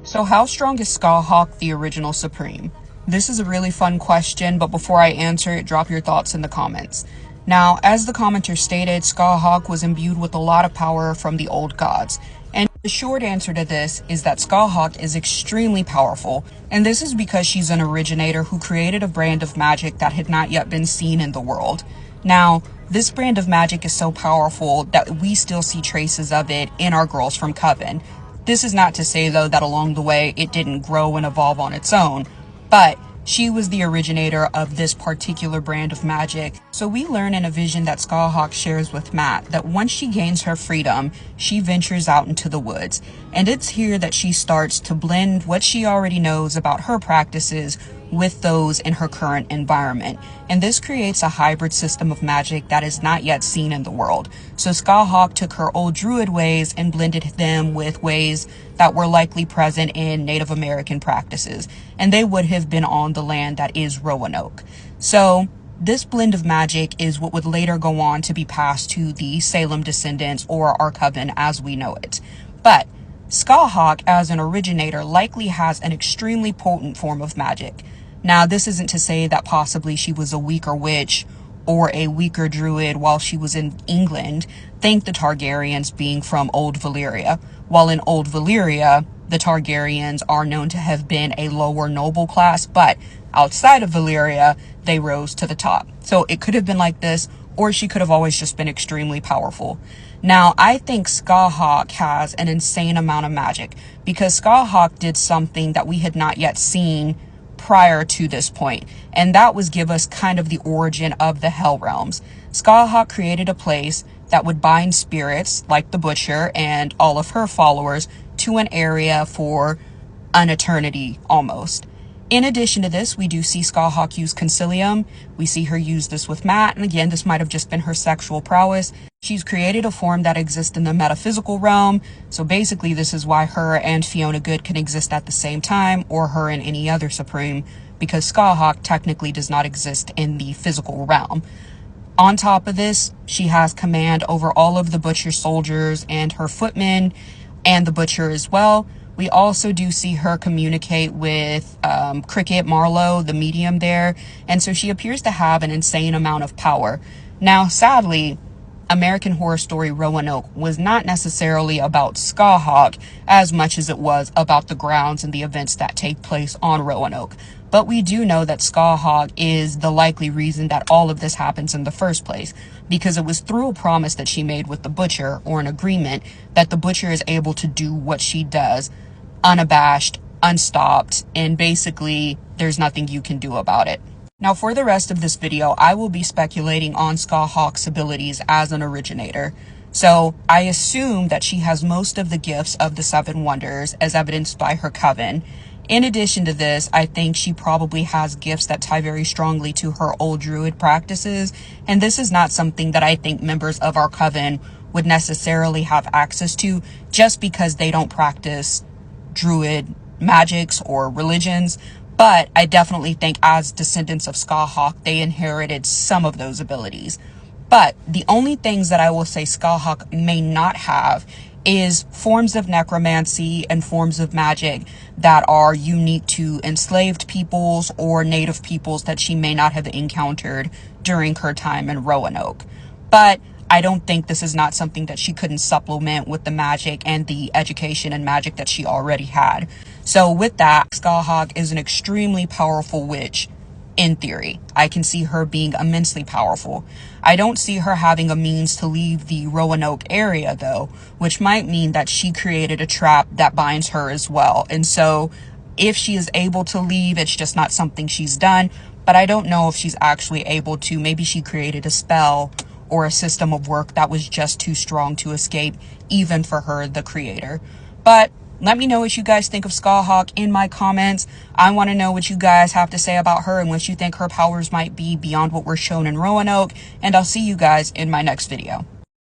So how strong is Scáthach, the original Supreme? This is a really fun question, but before I answer it, drop your thoughts in the comments. Now, as the commenter stated, Scáthach was imbued with a lot of power from the old gods. And the short answer to this is that Scáthach is extremely powerful, and this is because she's an originator who created a brand of magic that had not yet been seen in the world. Now, this brand of magic is so powerful that we still see traces of it in our girls from Coven. This is not to say, though, that along the way it didn't grow and evolve on its own, but she was the originator of this particular brand of magic. So we learn in a vision that Scáthach shares with Matt that once she gains her freedom, she ventures out into the woods. And it's here that she starts to blend what she already knows about her practices with those in her current environment. And this creates a hybrid system of magic that is not yet seen in the world. So Scáthach took her old druid ways and blended them with ways that were likely present in Native American practices, and they would have been on the land that is Roanoke. So this blend of magic is what would later go on to be passed to the Salem descendants, or our coven as we know it. But Scáthach, as an originator, likely has an extremely potent form of magic. Now, this isn't to say that possibly she was a weaker witch or a weaker druid while she was in England. Think the Targaryens being from Old Valyria. While in Old Valyria, the Targaryens are known to have been a lower noble class, but outside of Valyria, they rose to the top. So it could have been like this, or she could have always just been extremely powerful. Now, I think Scáthach has an insane amount of magic because Scáthach did something that we had not yet seen prior to this point, and that was give us kind of the origin of the Hell Realms. Scáthach created a place that would bind spirits like the Butcher and all of her followers to an area for an eternity almost. In addition to this, we do see Scáthach use Concilium. We see her use this with Matt, and again, this might have just been her sexual prowess. She's created a form that exists in the metaphysical realm, so basically this is why her and Fiona Good can exist at the same time, or her and any other Supreme, because Scáthach technically does not exist in the physical realm. On top of this, she has command over all of the Butcher soldiers and her footmen, and the Butcher as well. We also do see her communicate with Cricket Marlowe, the medium there, and so she appears to have an insane amount of power. Now, sadly, American Horror Story Roanoke was not necessarily about Scáthach as much as it was about the grounds and the events that take place on Roanoke. But we do know that Scáthach is the likely reason that all of this happens in the first place, because it was through a promise that she made with the Butcher, or an agreement, that the Butcher is able to do what she does, unabashed, unstopped, and basically there's nothing you can do about it. Now, for the rest of this video, I will be speculating on Scáthach's abilities as an originator. So I assume that she has most of the gifts of the Seven Wonders, as evidenced by her coven. In addition to this, I think she probably has gifts that tie very strongly to her old druid practices, and this is not something that I think members of our coven would necessarily have access to just because they don't practice druid magics or religions. But I definitely think as descendants of Scáthach, they inherited some of those abilities. But the only things that I will say Scáthach may not have is forms of necromancy and forms of magic that are unique to enslaved peoples or native peoples that she may not have encountered during her time in Roanoke. But I don't think this is not something that she couldn't supplement with the magic and the education and magic that she already had. So with that, Scáthach is an extremely powerful witch in theory. I can see her being immensely powerful. I don't see her having a means to leave the Roanoke area though, which might mean that she created a trap that binds her as well. And so if she is able to leave, it's just not something she's done. But I don't know if she's actually able to. Maybe she created a spell or a system of work that was just too strong to escape, even for her, the creator. But let me know what you guys think of Scáthach in my comments. I want to know what you guys have to say about her and what you think her powers might be beyond what we're shown in Roanoke. And I'll see you guys in my next video.